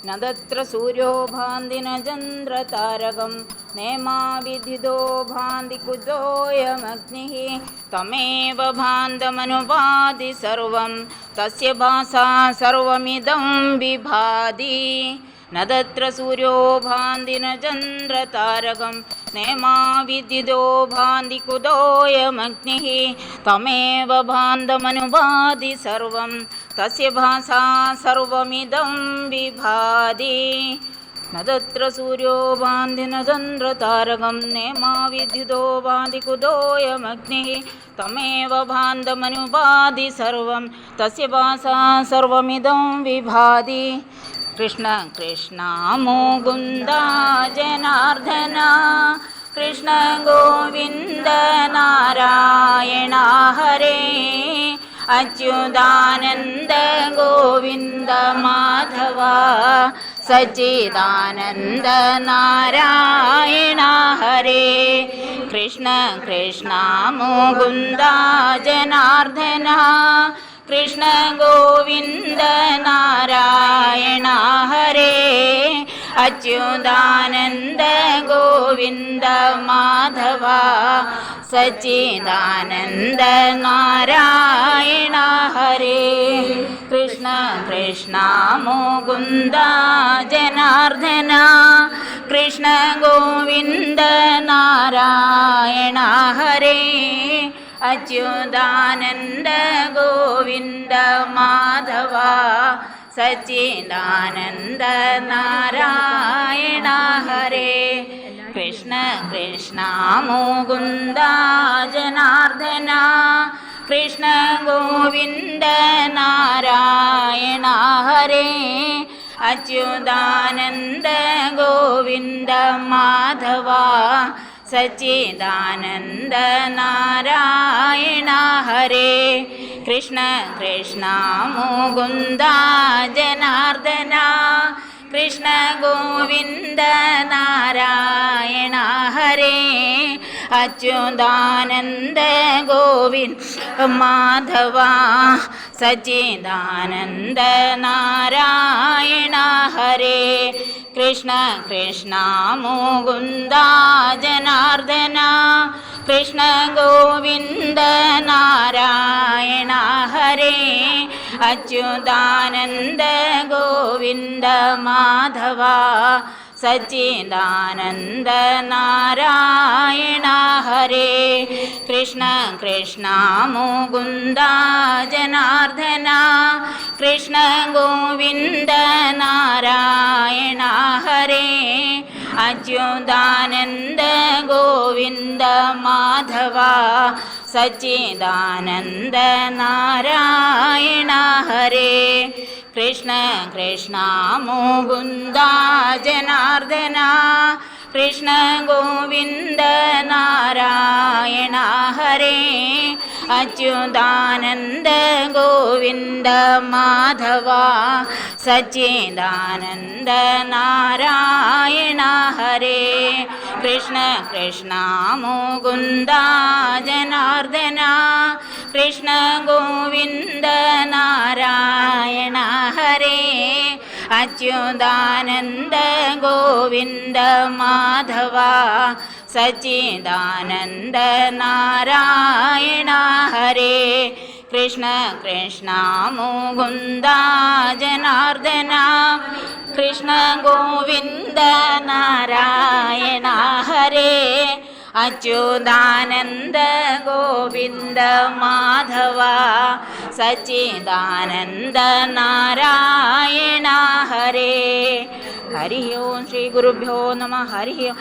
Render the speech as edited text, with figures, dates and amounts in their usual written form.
ന തത്ര സൂര്യോ ഭാന്തി ന ചന്ദ്രതാരകം നേമാ വിദിതോ ഭാന്തി കുജോയമഗ്നിഃ തമേവ ഭാന്തമനുപാതി സർവം തസ്യ ഭാസാ സർവമിദം വിഭാതി. ന തത്ര സൂര്യോ ഭാന്തി ന ചന്ദ്രതാരകം നേമാ വിദിതോ ഭാന്തി കുജോയമഗ്നിഃ തമേവ ഭാന്തമനുപാതി സർവം തസ്യ ഭാസാ സർവമിദം വിഭാതി. ന തത്ര സൂര്യോ ഭാന്തി ന ചന്ദ്രതാരകം നേമാ വിദ്യുതോ ഭാന്തി കുതോയമഗ്നിഃ തമേവ ഭാന്തമനുപാതി സർവം തസ്യ ഭാസാ സർവമിദം വിഭാതി. കൃഷ്ണ കൃഷ്ണ മുകുന്ദ ജനാർദ്ദന കൃഷ്ണ ഗോവിന്ദ നാരായണ ഹരേ അച്യുതാനന്ദ ഗോവിന്ദ മാധവ സച്ചിദാനന്ദ നാരായണ ഹരേ. കൃഷ്ണ കൃഷ്ണ മുകുന്ദ ജനാർദ്ദന കൃഷ്ണ ഗോവിന്ദ നാരായണ ഹരേ അച്യുതാനന്ദ ഗോവിന്ദ മാധവ സച്ചിദാനന്ദ നാരായണ ഹരേ. കൃഷ്ണ കൃഷ്ണ മുകുന്ദ ജനാർദ്ദന കൃഷ്ണ ഗോവിന്ദ നാരായണ ഹരേ അച്യുതാനന്ദ ഗോവിന്ദ മാധവ സച്ചിദാനന്ദ നാരായണ ഹരേ. കൃഷ്ണ കൃഷ്ണ മുകുന്ദ ജനാർദ്ദന കൃഷ്ണ ഗോവിന്ദ നാരായണ ഹരേ അച്യുതാനന്ദ ഗോവിന്ദ മാധവ സച്ചിദാനന്ദ നാരായണ ഹരേ. കൃഷ്ണ കൃഷ്ണ മുകുന്ദ ജനാർദ്ദന കൃഷ്ണ ഗോവിന്ദ നാരായണ ഹരേ അച്യുതാനന്ദ ഗോവിന്ദ മാധവ സച്ചിദാനന്ദ നാരായണ ഹരേ. കൃഷ്ണ കൃഷ്ണ മുകുന്ദ ജനാർദ്ദന കൃഷ്ണ ഗോവിന്ദ നാരായണ ഹരേ അച്യുതാനന്ദ ഗോവിന്ദ മാധവ സച്ചിദാനന്ദ നാരായണ ഹരേ. കൃഷ്ണ കൃഷ്ണ മുകുന്ദ ജനാർദ്ദന കൃഷ്ണ ഗോവിന്ദ നാരായണ ഹരേ അച്യുതാനന്ദ ഗോവിന്ദ മാധവ സച്ചിദാനന്ദ നാരായണ ഹരേ. കൃഷ്ണ കൃഷ്ണ മുകുന്ദ ജനാർദ്ദന കൃഷ്ണ ഗോവിന്ദ നാരായണ ഹരേ അച്യുതാനന്ദ ഗോവിന്ദ മാധവ സച്ചിദാനന്ദ നാരായണ ഹരേ. കൃഷ്ണ കൃഷ്ണ മുകുന്ദ ജനാർദ്ദന കൃഷ്ണ ഗോവിന്ദ നാരായണ ഹരേ അച്യുതാനന്ദ ഗോവിന്ദ മാധവ സച്ചിദാനന്ദ നാരായണ ഹരേ. കൃഷ്ണ കൃഷ്ണ മുകുന്ദ ജനാർദ്ദന കൃഷ്ണ ഗോവിന്ദ നാരായണ ഹരേ അച്യുതാനന്ദ ഗോവിന്ദ മാധവ സച്ചിദാനന്ദ നാരായണ ഹരേ. ഹരി ഓം ശ്രീ ഗുരുഭ്യോ നമഃ. ഹരി ഓം.